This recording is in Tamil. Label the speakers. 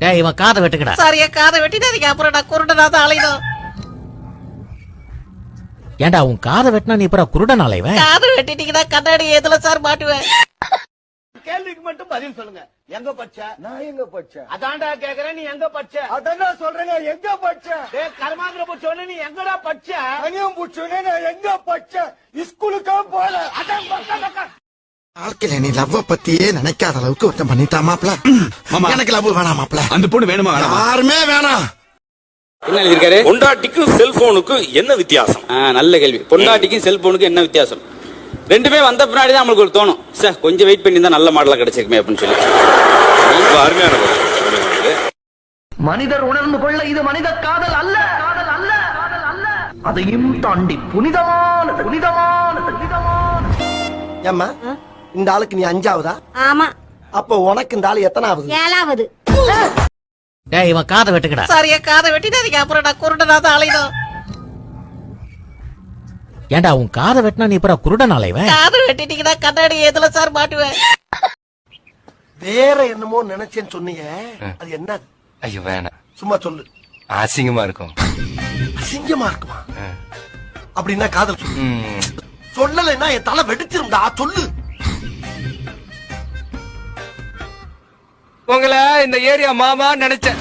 Speaker 1: டேய் இவன் காதை வெட்டுக்கடா.
Speaker 2: சரியா காதை வெட்டிடாதீங்க, அப்புறம் நான் குருடனாதான் அலையணும்.
Speaker 1: ஏன்டா உன் காதை வெட்டினா நீ அப்புறம் குருடன் அலைவன்?
Speaker 2: காதை வெட்டிட்டீங்கன்னா கண்ணாடி எதுல சார் மாட்டுவேன்?
Speaker 3: கேள்விக்கு மட்டும் பதில் சொல்லுங்க. எங்க பச்ச?
Speaker 4: நான் எங்க பச்சேன்?
Speaker 3: அதான்டா கேக்குறேன், நீ எங்க பச்ச?
Speaker 4: அதான் சொல்றேங்க, எங்க பச்சேன்?
Speaker 3: டேய் கர்மாந்திர பூச்சோன்னு நீ எங்கடா பச்ச?
Speaker 4: கனியம் பூச்சுனே நான் எங்க பச்சேன்? ஸ்கூலுக்கா போல.
Speaker 3: அதான் பக்க.
Speaker 5: வாழ்க்கையில நீ லவ் பத்தியே நினைக்காத அளவுக்கு ஒருத்தன் பண்ணிட்டாமாப்ல. எனக்கு லவ் வேணாமாப்ல.
Speaker 6: அந்த பொண்ணு வேணுமா வேணாமா?
Speaker 5: யாருமே வேணாம்.
Speaker 7: என்ன எழுதிருக்காரு?
Speaker 8: பொண்டாட்டிக்கும் செல்போனுக்கும் என்ன வித்தியாசம்?
Speaker 7: நல்ல கேள்வி. பொண்டாட்டிக்கும் செல்போனுக்கும் என்ன வித்தியாசம்? ரெண்டுமே வந்த பின்னாடி தான் நம்மளுக்கு ஒரு தோணும், சார் கொஞ்சம் வெயிட் பண்ணி தான் நல்ல மாடலா கிடைச்சிருக்குமே அப்படின்னு சொல்லி.
Speaker 8: ரொம்ப அருமையான பதில்.
Speaker 3: மனிதர் உணர்ந்து கொள்ள இது மனித காதல் அல்ல, காதல் அல்ல, காதல் அல்ல. அதையும் தாண்டி புனிதமான புனிதமான புனிதமான.
Speaker 4: ஏம்மா, இந்த ஆளுக்கு நீ 5ஆவதா?
Speaker 9: ஆமா.
Speaker 4: அப்ப உனக்கு இந்த ஆளு எத்தனாவது?
Speaker 9: 7வது.
Speaker 1: டேய் இவன் காதை வெட்டுக்கடா.
Speaker 2: சரியா காதை வெட்டிடாதீங்க, அப்புறம் நான் குருடனாதான் அலையணும்.
Speaker 1: ஏன்டா உன் காதை வெட்டினா நீ அப்புறம் குருடன் அலைவன்?
Speaker 2: காதை வெட்டிட்டீங்கன்னா கண்ணாடி எதுல சார் மாட்டுவேன்?
Speaker 4: வேற என்னமோ நினைச்சேன்னு சொன்னீங்க, அது என்ன?
Speaker 10: ஐயோ வேணாம்,
Speaker 4: சும்மா சொல்லு.
Speaker 10: அசிங்கமா இருக்கும்.
Speaker 4: அசிங்கமா இருக்குமா? அப்படின்னா காதல் சொல்லு. சொல்லலைன்னா என் தலை வெடிச்சிருந்தா சொல்லு.
Speaker 10: உங்களை இந்த ஏரியா மாமா நினைச்சேன்.